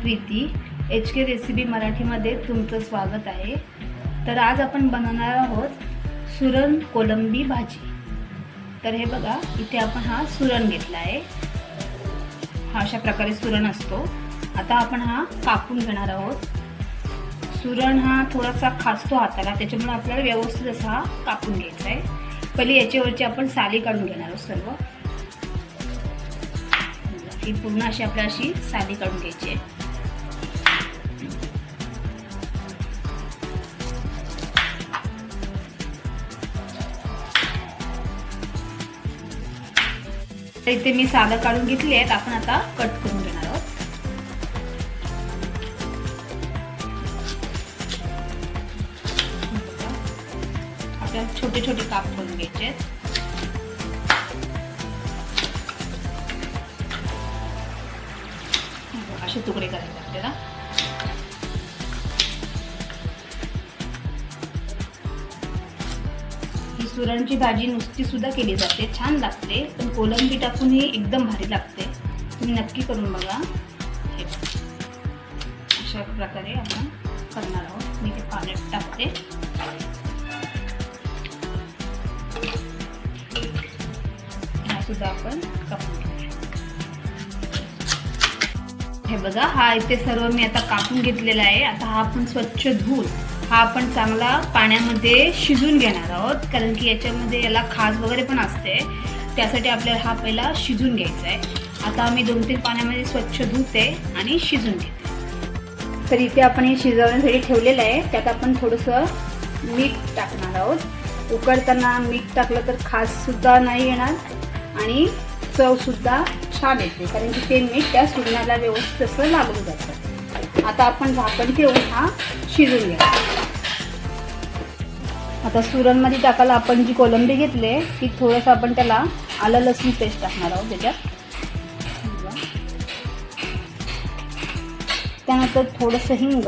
Preeti HK recipe मराठीमध्ये तुमचं स्वागत आहे। तर आज आपण बनवणार आहोत सुरण कोलंबी भाजी। तर हे बघा, इथे आपण हा सुरण घेतला आहे। हा अशा प्रकारे सुरण असतो। आता आपण हा कापून घेणार आहोत। सुरण हा थोडासा खासतो हाताला, त्याच्यामुळे आपल्याला व्यवस्थित असा हा कापून घ्यायचा आहे। पहिले याच्यावरची आपण साली काढून घेणार आहोत सर्व। ही पूर्ण अशी आपल्याला अशी साली काढून घ्यायची आहे। तर इथे मी सालं काढून घेतली आहेत। आपण आता कट करून घेणार आहोत। आपल्याला छोटे छोटे काप करून घ्यायचे आहेत। असे तुकडे करायचे आपल्याला। ही सुरणची भाजी नुसती सुद्धा केली जाते, छान लागते, पण कोलंबी टाकून ही एकदम भारी लागते। तुम्ही नक्की करून बघा। हे अशा प्रकारे आपण करणार आहोत। मी ते पाण्यात टाकते। हा सुद्धा आपण कापून घेऊ। हे बघा, हा इथे सर्व मी आता कापून घेतलेला आहे। आता हा आपण स्वच्छ धुवून हा आपण चांगला पाण्यामध्ये शिजून घेणार आहोत, कारण की याच्यामध्ये याला खाज वगैरे पण असते। त्यासाठी आपल्याला हा पहिला शिजून घ्यायचा आहे। आता आम्ही 2-3 पाण्यामध्ये स्वच्छ धुते आणि शिजून घेते। तर इथे आपण हे शिजवण्यासाठी ठेवलेलं आहे। त्यात आपण थोडंसं मीठ टाकणार आहोत। उकडताना मीठ टाकलं तर खाज सुद्धा नाही येणार आणि चव सुद्धा छान येते, कारण की ते मीठ त्या सुरणाला व्यवस्थित असं लागून जातं। आता आपण झाकण ठेवून हा शिजून घ्यायचा। आता सुरणमध्ये टाकायला आपण जी कोलंबी घेतली ती थोडंसं आपण त्याला आलं लसूण पेस्ट टाकणार आहोत त्याच्यात। त्यानंतर थोडंसं हिंग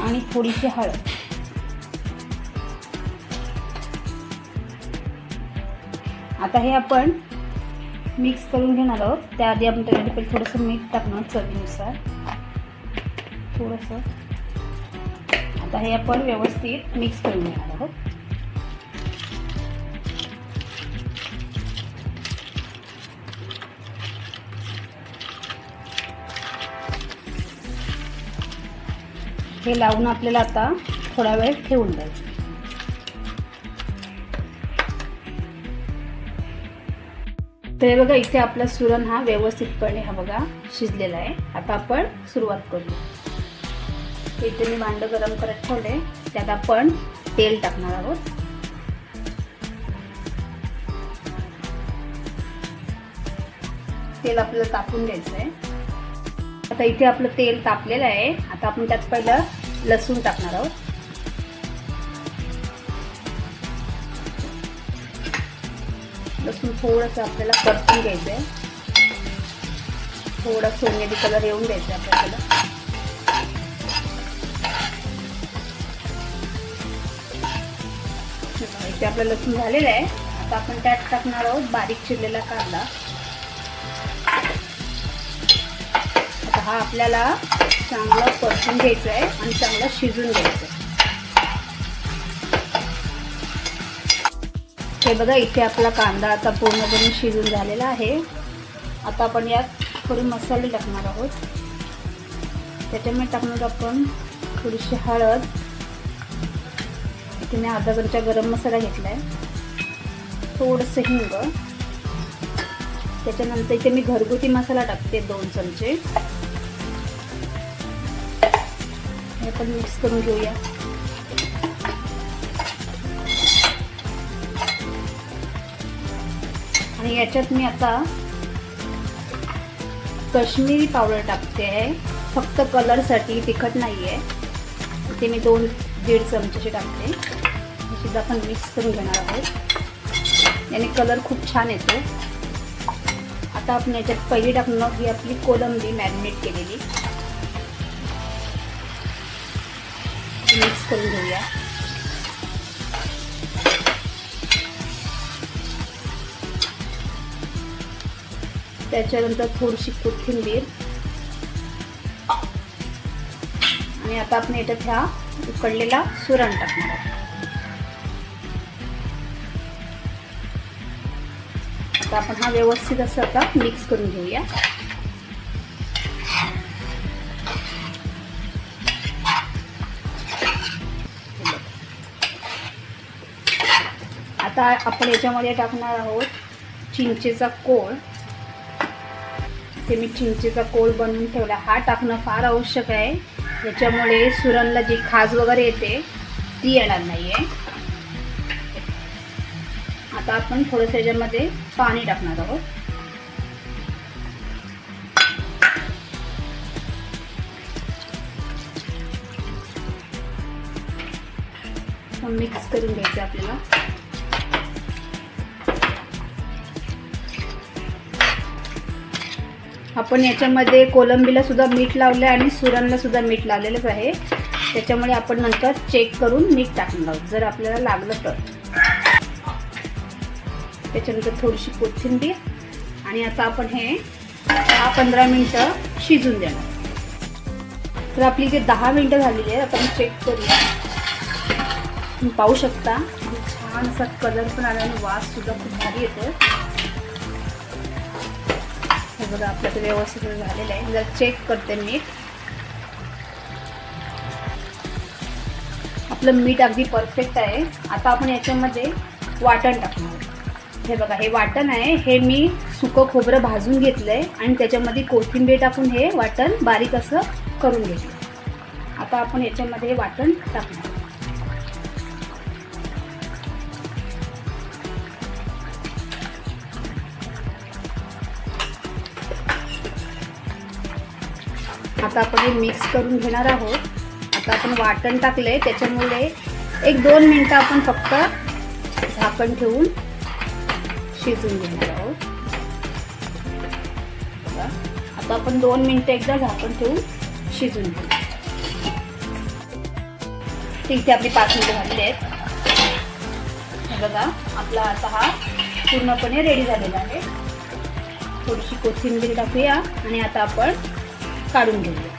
आणि थोडीशी हळद। आता हे आपण मिक्स करून घेणार आहोत। त्याआधी आपण त्याच्यामध्ये थोडंसं मीठ टाकणार चवीनुसार, थोडंसं। आता हे आपण व्यवस्थित मिक्स करून घेणार आहोत। हे लावून आपल्याला आता थोडा वेळ ठेवून द्यायचं। तर हे बघा, इथे आपला सुरण हा व्यवस्थितपणे हा बघा शिजलेला आहे। आता आपण सुरुवात करूया। इथे मी भांडं गरम करत ठेवले, त्यात आपण तेल टाकणार आहोत। तेल आपल्याला तापून घ्यायचं आहे। आता इथे आपलं तेल तापलेलं आहे। आता आपण त्यात पहिलं लसूण टाकणार आहोत। लसूण थोडंसं आपल्याला परतून घ्यायचं आहे। थोडा सोनेरी कलर येऊन द्यायचा आपल्याला। इथे आपलं लसूण झालेलं आहे। आता आपण त्यात टाकणार आहोत बारीक चिरलेला कांदा। आता हा आपल्याला चांगला परतून घ्यायचा आहे आणि चांगला शिजून घ्यायचं आहे। हे बघा, इथे आपला कांदा आता पूर्णपणे शिजून झालेला आहे। आता आपण यात थोडे मसाले टाकणार आहोत। त्याच्यामध्ये टाकणार आपण थोडीशी हळद। इथे मी अर्धा चमचा गरम मसाला घेतला आहे, थोडंसं हिंग। त्याच्यानंतर इथे मी घरगुती मसाला टाकते 2 चमचे। हे आपण मिक्स करून घेऊया। आणि याच्यात मी आता काश्मीरी पावडर टाकते आहे, फक्त कलरसाठी, तिखट नाही आहे। इथे मी 2-1.5 चमचे टाकते। हे सुद्धा आपण मिक्स करून घेणार आहोत, याने कलर खूप छान येतो। आता आपण याच्यात पहिली टाकणार ही आपली कोलंबी मॅरिनेट केलेली, मिक्स करून घेऊया। त्याच्यानंतर थोडीशी कोथिंबीर आता आपण याच्यात हा उकडलेला सुरण टाकणार आहोत. आता आपण हा व्यवस्थित असं आता मिक्स करून घेऊया. आता आपण याच्यामध्ये टाकणार आहोत चिंचेचा कोळ. ते मी चिंचेचा कोळ बनवून ठेवला. हा टाकणं फार आवश्यक आहे, याच्यामुळे सुरणला जी खाज वगैरे येते ती येणार नाही आहे. आता आपण थोडंसं याच्यामध्ये पाणी टाकणार आहोत. मिक्स करून घ्यायचं आपल्याला. आपण याच्यामध्ये कोलंबीला सुद्धा मीठ लावलं आहे आणि सुरणला सुद्धा मीठ लावलेलंच आहे, त्याच्यामुळे आपण नंतर चेक करून मीठ टाकून आहोत जर आपल्याला लागलं तर. त्याच्यानंतर थोडीशी कोथिंबीर आणि आता आपण हे 10-15 मिनिटं शिजून देणार. तर आपली जे 10 मिनिटं झालेली आहेत. आता आपण चेक करूया. तुम्ही पाहू शकता छान असा कलर पण आला आणि वास सुद्धा खूप भारी येतो. हे बघा आपलं ते व्यवस्थित झालेलं आहे. जर चेक करते मीठ. आपलं मीठ अगदी परफेक्ट आहे. आता आपण याच्यामध्ये वाटण टाकणार. हे बघा हे वाटण आहे, हे मी सुकं खोबरं भाजून घेतलं आहे आणि त्याच्यामध्ये कोथिंबीर टाकून हे वाटण बारीक असं करून घेतलं. आता आपण याच्यामध्ये हे वाटण टाकणार. आता आपण हे मिक्स करून घेणार आहोत. आता आपण वाटण टाकले, त्याच्यामुळे 1-2 मिनिटं आपण फक्त झाकण ठेवून शिजून घेणार आहोत. आता आपण 2 मिनिटं एकदा झाकण ठेवून शिजून घेऊ. इथे आपली 5 मिनिटं झालेली आहेत. हे बघा आपला आता हा पूर्णपणे रेडी झालेला आहे. थोडीशी कोथिंबीर टाकूया आणि आता आपण काढून घेऊया.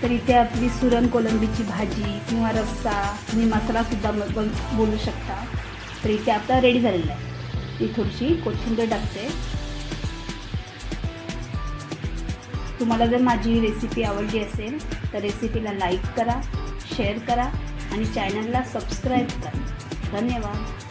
तर इथे आपली सुरण कोलंबीची भाजी किंवा रस्सा आणि मसाला सुद्धा बोलू शकता. तर इथे आता रेडी झालेला आहे. ती थोडीशी कोथिंबीर टाकते. तुम्हाला जर माझी रेसिपी आवडली असेल तर रेसिपीला लाईक करा, शेअर करा आणि चॅनलला सबस्क्राईब करा. धन्यवाद.